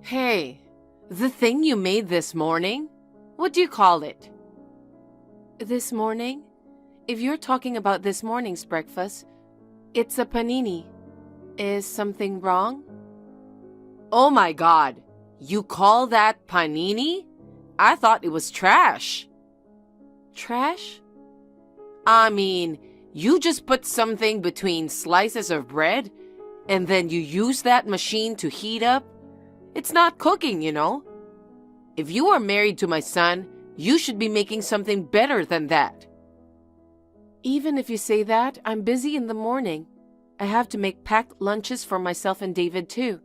Hey, the thing you made this morning? What do you call it? This morning? If you're talking about this morning's breakfast, it's a panini. Is something wrong? Oh my god, you call that panini? I thought it was trash. Trash? I mean, you just put something between slices of bread and then you use that machine to heat up? It's not cooking, you know. If you are married to my son, you should be making something better than that. Even if you say that, I'm busy in the morning. I have to make packed lunches for myself and David too.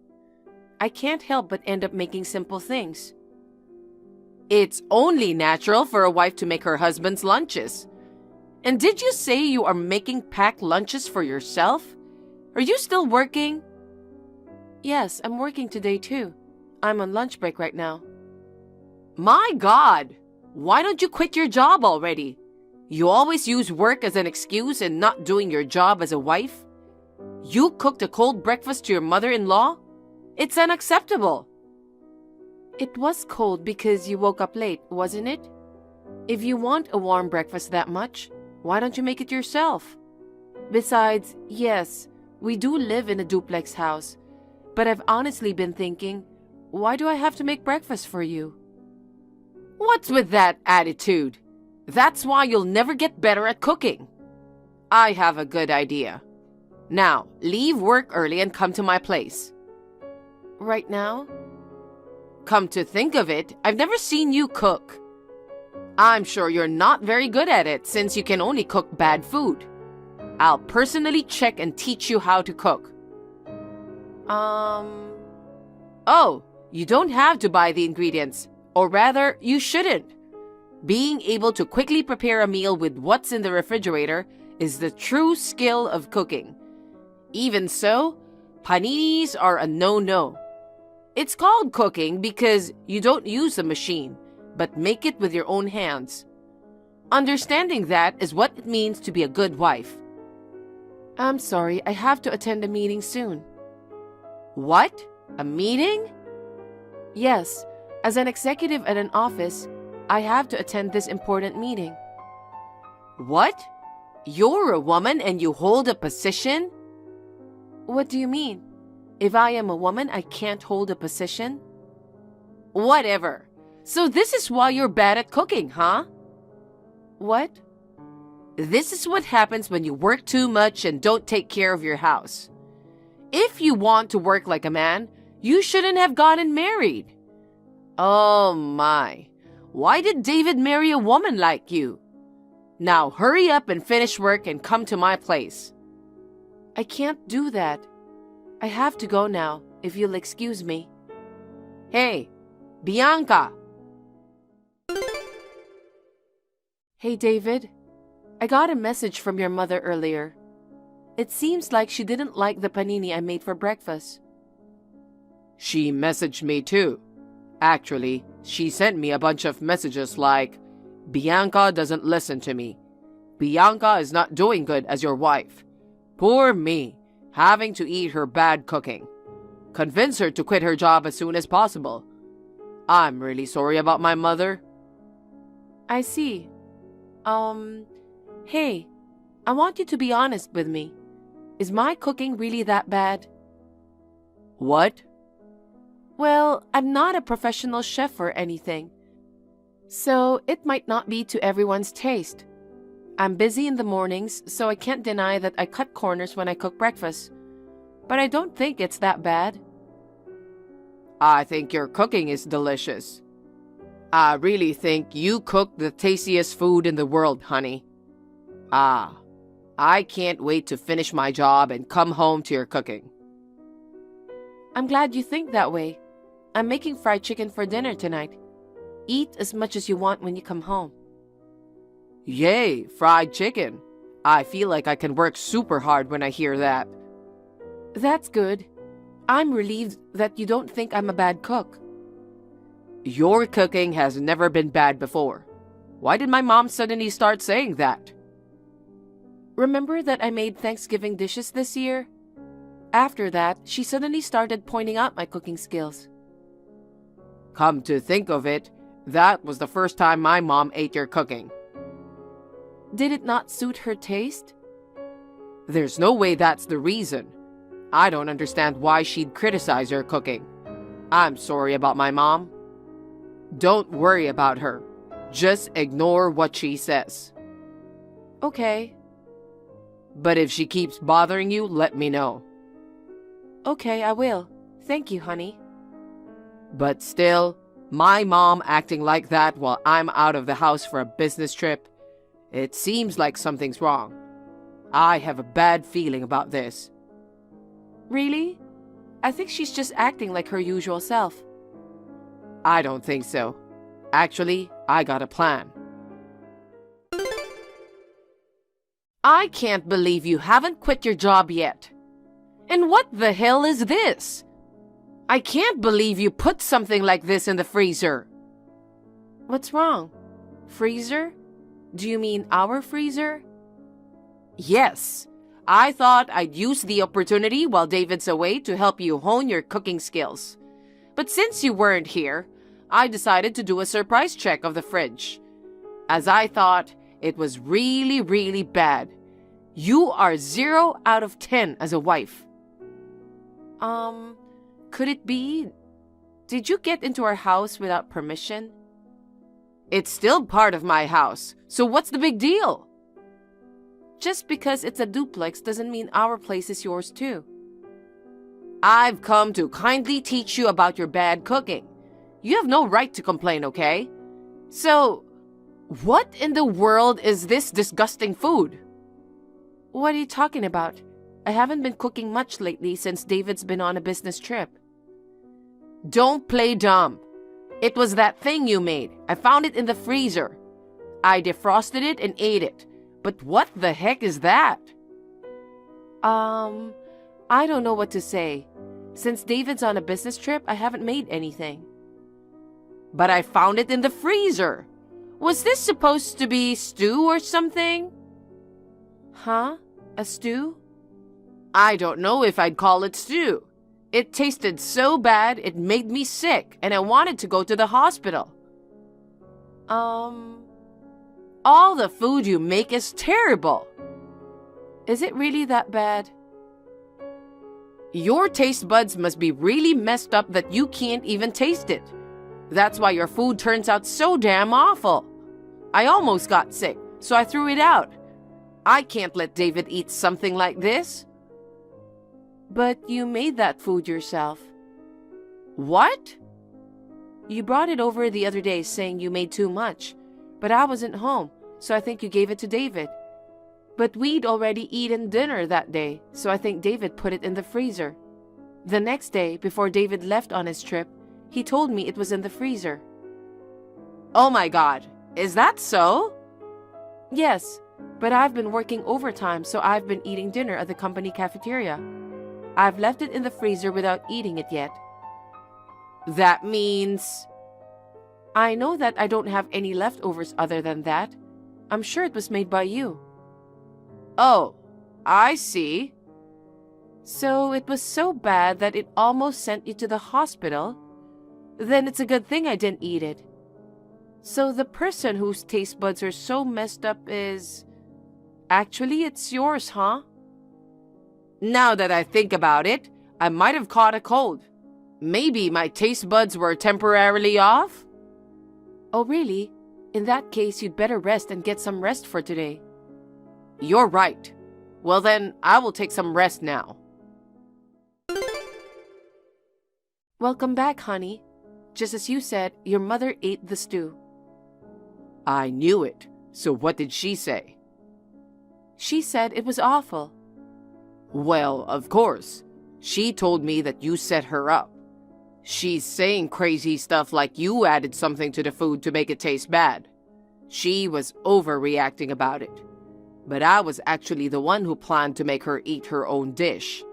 I can't help but end up making simple things. It's only natural for a wife to make her husband's lunches. And did you say you are making packed lunches for yourself? Are you still working? Yes, I'm working today too. I'm on lunch break right now. My God! Why don't you quit your job already? You always use work as an excuse and not doing your job as a wife. You cooked a cold breakfast to your mother-in-law? It's unacceptable. It was cold because you woke up late, wasn't it? If you want a warm breakfast that much, why don't you make it yourself? Besides, yes, we do live in a duplex house, but I've honestly been thinking, why do I have to make breakfast for you? What's with that attitude? That's why you'll never get better at cooking. I have a good idea. Now, leave work early and come to my place. Right now? Come to think of it, I've never seen you cook. I'm sure you're not very good at it since you can only cook bad food. I'll personally check and teach you how to cook. Oh, you don't have to buy the ingredients. Or rather, you shouldn't. Being able to quickly prepare a meal with what's in the refrigerator is the true skill of cooking. Even so, paninis are a no-no. It's called cooking because you don't use a machine, but make it with your own hands. Understanding that is what it means to be a good wife. I'm sorry, I have to attend a meeting soon. What? A meeting? Yes, as an executive at an office, I have to attend this important meeting. What? You're a woman and you hold a position? What do you mean? If I am a woman, I can't hold a position? Whatever. So this is why you're bad at cooking, huh? What? This is what happens when you work too much and don't take care of your house. If you want to work like a man, you shouldn't have gotten married. Oh my. Why did David marry a woman like you? Now hurry up and finish work and come to my place. I can't do that. I have to go now, if you'll excuse me. Hey, Bianca! Hey, David. I got a message from your mother earlier. It seems like she didn't like the panini I made for breakfast. She messaged me too. Actually, she sent me a bunch of messages like, Bianca doesn't listen to me. Bianca is not doing good as your wife. Poor me, having to eat her bad cooking. Convince her to quit her job as soon as possible. I'm really sorry about my mother. I see. Hey, I want you to be honest with me. Is my cooking really that bad? What? Well, I'm not a professional chef or anything, so it might not be to everyone's taste. I'm busy in the mornings, so I can't deny that I cut corners when I cook breakfast, but I don't think it's that bad. I think your cooking is delicious. I really think you cook the tastiest food in the world, honey. I can't wait to finish my job and come home to your cooking. I'm glad you think that way. I'm making fried chicken for dinner tonight. Eat as much as you want when you come home. Yay, fried chicken. I feel like I can work super hard when I hear that. That's good. I'm relieved that you don't think I'm a bad cook. Your cooking has never been bad before. Why did my mom suddenly start saying that? Remember that I made Thanksgiving dishes this year? After that, she suddenly started pointing out my cooking skills. Come to think of it, that was the first time my mom ate your cooking. Did it not suit her taste? There's no way that's the reason. I don't understand why she'd criticize your cooking. I'm sorry about my mom. Don't worry about her. Just ignore what she says. Okay. But if she keeps bothering you, let me know. Okay, I will. Thank you, honey. But still, my mom acting like that while I'm out of the house for a business trip, it seems like something's wrong. I have a bad feeling about this. Really? I think she's just acting like her usual self. I don't think so. Actually, I got a plan. I can't believe you haven't quit your job yet. And what the hell is this? I can't believe you put something like this in the freezer. What's wrong? Freezer? Do you mean our freezer? Yes. I thought I'd use the opportunity while David's away to help you hone your cooking skills. But since you weren't here, I decided to do a surprise check of the fridge. As I thought, it was really, really bad. You are 0 out of 10 as a wife. Could it be? Did you get into our house without permission? It's still part of my house, so what's the big deal? Just because it's a duplex doesn't mean our place is yours too. I've come to kindly teach you about your bad cooking. You have no right to complain, okay? So, what in the world is this disgusting food? What are you talking about? I haven't been cooking much lately since David's been on a business trip. Don't play dumb. It was that thing you made. I found it in the freezer. I defrosted it and ate it. But what the heck is that? I don't know what to say. Since David's on a business trip, I haven't made anything. But I found it in the freezer. Was this supposed to be stew or something? Huh? A stew? I don't know if I'd call it stew. It tasted so bad it made me sick and I wanted to go to the hospital. All the food you make is terrible. Is it really that bad? Your taste buds must be really messed up that you can't even taste it. That's why your food turns out so damn awful. I almost got sick, so I threw it out. I can't let David eat something like this. But you made that food yourself. What? You brought it over the other day saying you made too much, but I wasn't home, so I think you gave it to David. But we'd already eaten dinner that day, so I think David put it in the freezer. The next day, before David left on his trip, he told me it was in the freezer. Oh my God, is that so? Yes, but I've been working overtime, so I've been eating dinner at the company cafeteria. I've left it in the freezer without eating it yet. That means... I know that I don't have any leftovers other than that. I'm sure it was made by you. Oh, I see. So it was so bad that it almost sent you to the hospital? Then it's a good thing I didn't eat it. So the person whose taste buds are so messed up is... Actually, it's yours, huh? Now that I think about it, I might have caught a cold. Maybe my taste buds were temporarily off? Oh, really? In that case, you'd better rest and get some rest for today. You're right. Well then, I will take some rest now. Welcome back, honey. Just as you said, your mother ate the stew. I knew it. So what did she say? She said it was awful. Well, of course. She told me that you set her up. She's saying crazy stuff like you added something to the food to make it taste bad. She was overreacting about it. But I was actually the one who planned to make her eat her own dish.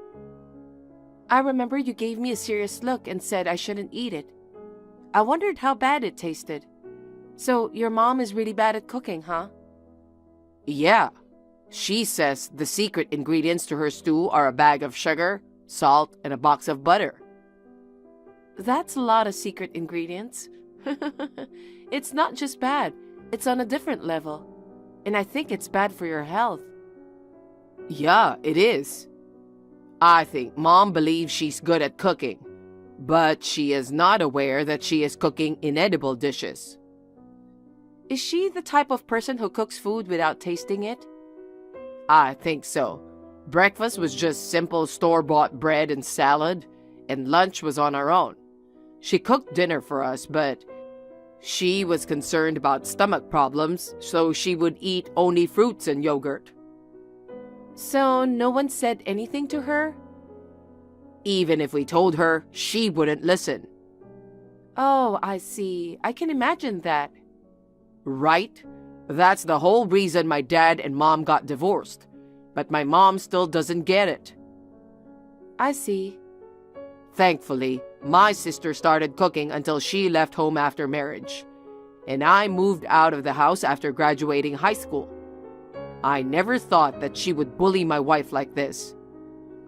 I remember you gave me a serious look and said I shouldn't eat it. I wondered how bad it tasted. So your mom is really bad at cooking, huh? Yeah. She says the secret ingredients to her stew are a bag of sugar, salt, and a box of butter. That's a lot of secret ingredients. It's not just bad, it's on a different level. And I think it's bad for your health. Yeah, it is. I think Mom believes she's good at cooking, but she is not aware that she is cooking inedible dishes. Is she the type of person who cooks food without tasting it? I think so. Breakfast was just simple store-bought bread and salad, and lunch was on our own. She cooked dinner for us, but she was concerned about stomach problems, so she would eat only fruits and yogurt. So no one said anything to her? Even if we told her, she wouldn't listen. Oh, I see. I can imagine that. Right? That's the whole reason my dad and Mom got divorced. But my mom still doesn't get it. I see. Thankfully, my sister started cooking until she left home after marriage. And I moved out of the house after graduating high school. I never thought that she would bully my wife like this.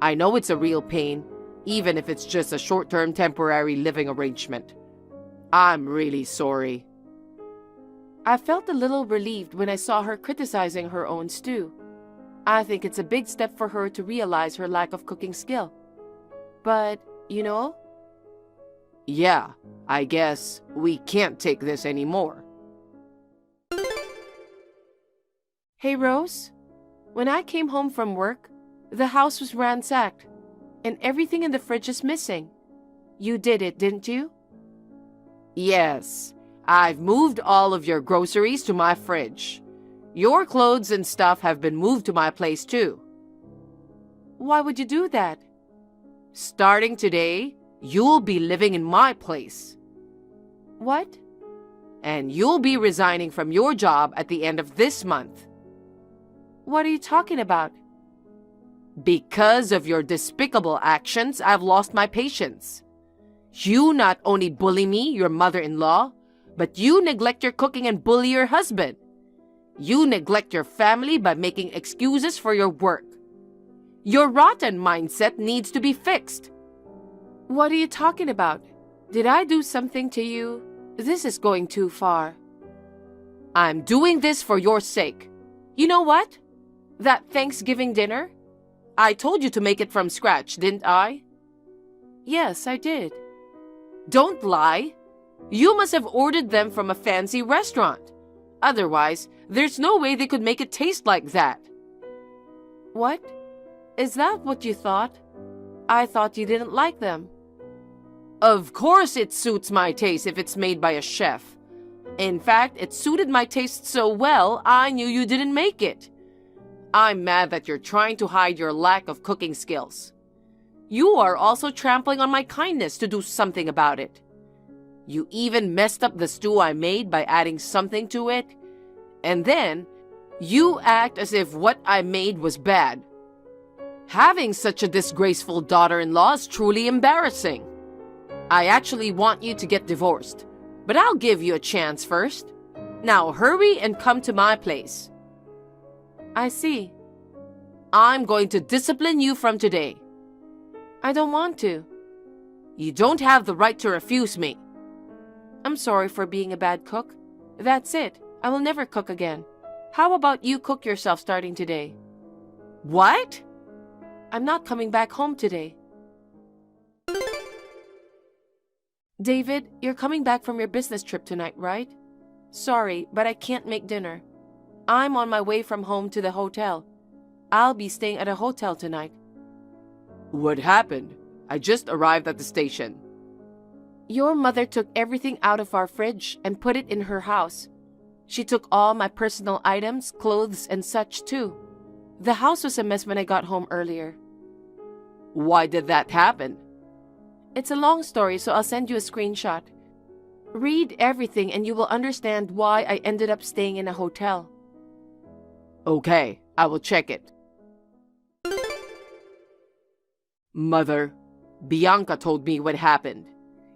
I know it's a real pain, even if it's just a short-term temporary living arrangement. I'm really sorry. I felt a little relieved when I saw her criticizing her own stew. I think it's a big step for her to realize her lack of cooking skill. But, you know? Yeah, I guess we can't take this anymore. Hey, Rose. When I came home from work, the house was ransacked, and everything in the fridge is missing. You did it, didn't you? Yes, I've moved all of your groceries to my fridge. Your clothes and stuff have been moved to my place too. Why would you do that? Starting today, you'll be living in my place. What? And you'll be resigning from your job at the end of this month. What are you talking about? Because of your despicable actions, I've lost my patience. You not only bully me, your mother-in-law, but you neglect your cooking and bully your husband. You neglect your family by making excuses for your work. Your rotten mindset needs to be fixed. What are you talking about? Did I do something to you? This is going too far. I'm doing this for your sake. You know what? That Thanksgiving dinner? I told you to make it from scratch, didn't I? Yes, I did. Don't lie. You must have ordered them from a fancy restaurant. Otherwise, there's no way they could make it taste like that. What? Is that what you thought? I thought you didn't like them. Of course it suits my taste if it's made by a chef. In fact, it suited my taste so well, I knew you didn't make it. I'm mad that you're trying to hide your lack of cooking skills. You are also trampling on my kindness to do something about it. You even messed up the stew I made by adding something to it. And then, you act as if what I made was bad. Having such a disgraceful daughter-in-law is truly embarrassing. I actually want you to get divorced, but I'll give you a chance first. Now hurry and come to my place. I see. I'm going to discipline you from today. I don't want to. You don't have the right to refuse me. I'm sorry for being a bad cook. That's it. I will never cook again. How about you cook yourself starting today? What? I'm not coming back home today. David, you're coming back from your business trip tonight, right? Sorry, but I can't make dinner. I'm on my way from home to the hotel. I'll be staying at a hotel tonight. What happened? I just arrived at the station. Your mother took everything out of our fridge and put it in her house. She took all my personal items, clothes, and such too. The house was a mess when I got home earlier. Why did that happen? It's a long story, so I'll send you a screenshot. Read everything and you will understand why I ended up staying in a hotel. Okay, I will check it. Mother, Bianca told me what happened.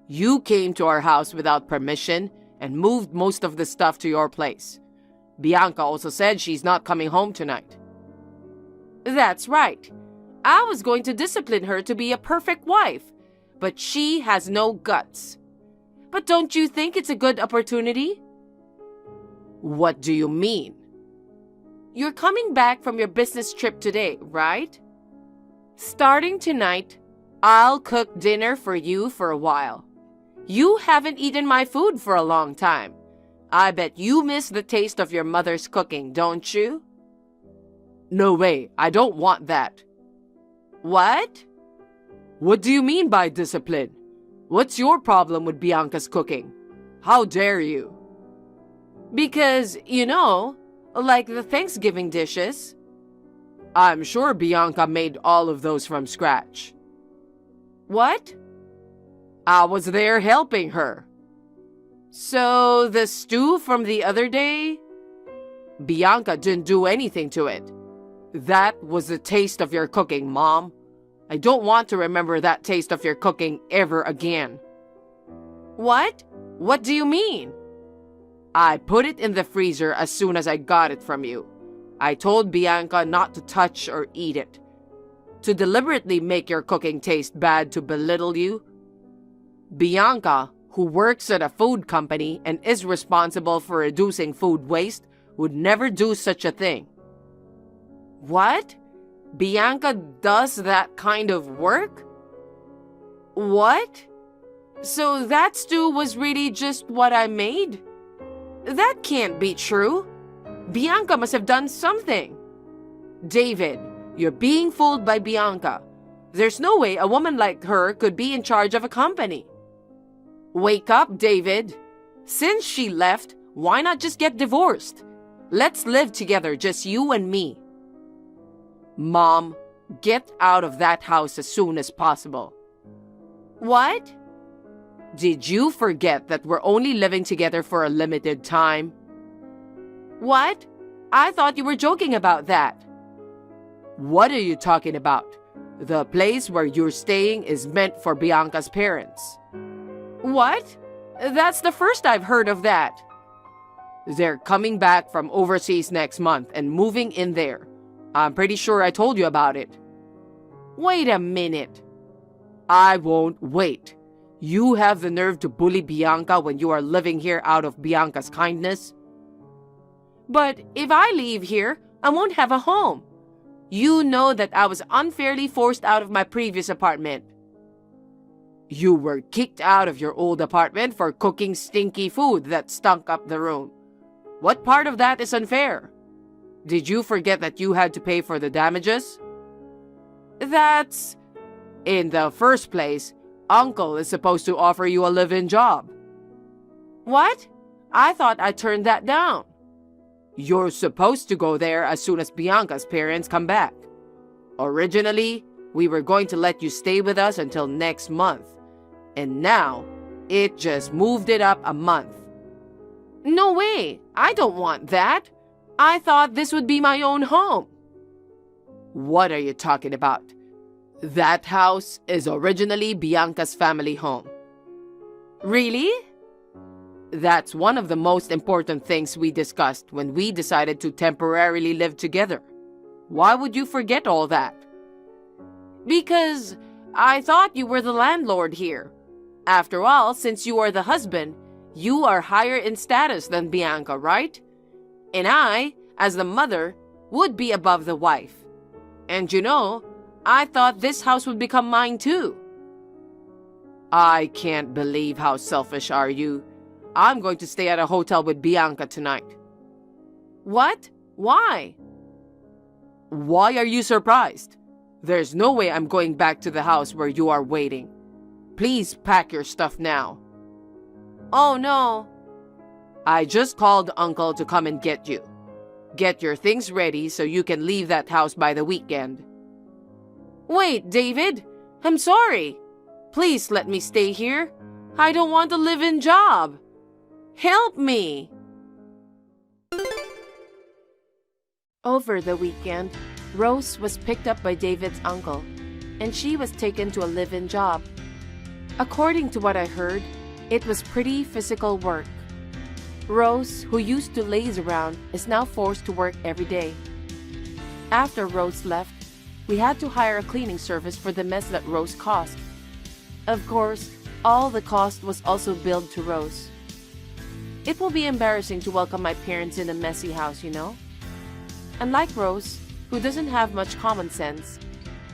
You came to our house without permission and moved most of the stuff to your place. Bianca also said she's not coming home tonight. That's right. I was going to discipline her to be a perfect wife, but she has no guts. But don't you think it's a good opportunity? What do you mean? You're coming back from your business trip today, right? Starting tonight, I'll cook dinner for you for a while. You haven't eaten my food for a long time. I bet you miss the taste of your mother's cooking, don't you? No way, I don't want that. What? What do you mean by discipline? What's your problem with Bianca's cooking? How dare you? Because, like the Thanksgiving dishes. I'm sure Bianca made all of those from scratch. What? I was there helping her. So, the stew from the other day? Bianca didn't do anything to it. That was the taste of your cooking, Mom. I don't want to remember that taste of your cooking ever again. What? What do you mean? I put it in the freezer as soon as I got it from you. I told Bianca not to touch or eat it. To deliberately make your cooking taste bad to belittle you. Bianca, who works at a food company and is responsible for reducing food waste, would never do such a thing. What? Bianca does that kind of work? What? So that stew was really just what I made? That can't be true. Bianca must have done something. David, you're being fooled by Bianca. There's no way a woman like her could be in charge of a company. Wake up, David. Since she left, why not just get divorced? Let's live together, just you and me. Mom, get out of that house as soon as possible. What? Did you forget that we're only living together for a limited time? What? I thought you were joking about that. What are you talking about? The place where you're staying is meant for Bianca's parents. What? That's the first I've heard of that. They're coming back from overseas next month and moving in there. I'm pretty sure I told you about it. Wait a minute. I won't wait. You have the nerve to bully Bianca when you are living here out of Bianca's kindness? But if I leave here, I won't have a home. You know that I was unfairly forced out of my previous apartment. You were kicked out of your old apartment for cooking stinky food that stunk up the room. What part of that is unfair? Did you forget that you had to pay for the damages? That's... In the first place, Uncle is supposed to offer you a live-in job. What? I thought I turned that down. You're supposed to go there as soon as Bianca's parents come back. Originally, we were going to let you stay with us until next month. And now, it just moved it up a month. No way! I don't want that! I thought this would be my own home. What are you talking about? That house is originally Bianca's family home. Really? That's one of the most important things we discussed when we decided to temporarily live together. Why would you forget all that? Because I thought you were the landlord here. After all, since you are the husband, you are higher in status than Bianca, right? And I, as the mother, would be above the wife. And I thought this house would become mine too. I can't believe how selfish are you. I'm going to stay at a hotel with Bianca tonight. What? Why? Why are you surprised? There's no way I'm going back to the house where you are waiting. Please pack your stuff now. Oh no. I just called Uncle to come and get you. Get your things ready so you can leave that house by the weekend. Wait, David. I'm sorry. Please let me stay here. I don't want a live-in job. Help me. Over the weekend, Rose was picked up by David's uncle, and she was taken to a live-in job. According to what I heard, it was pretty physical work. Rose, who used to laze around, is now forced to work every day. After Rose left, we had to hire a cleaning service for the mess that Rose caused. Of course, all the cost was also billed to Rose. It will be embarrassing to welcome my parents in a messy house, you know? Unlike Rose, who doesn't have much common sense,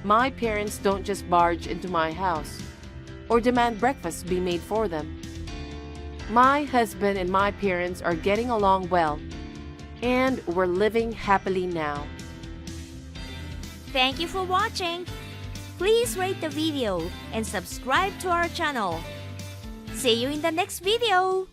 my parents don't just barge into my house or demand breakfast be made for them. My husband and my parents are getting along well, and we're living happily now. Thank you for watching. Please rate the video and subscribe to our channel. See you in the next video.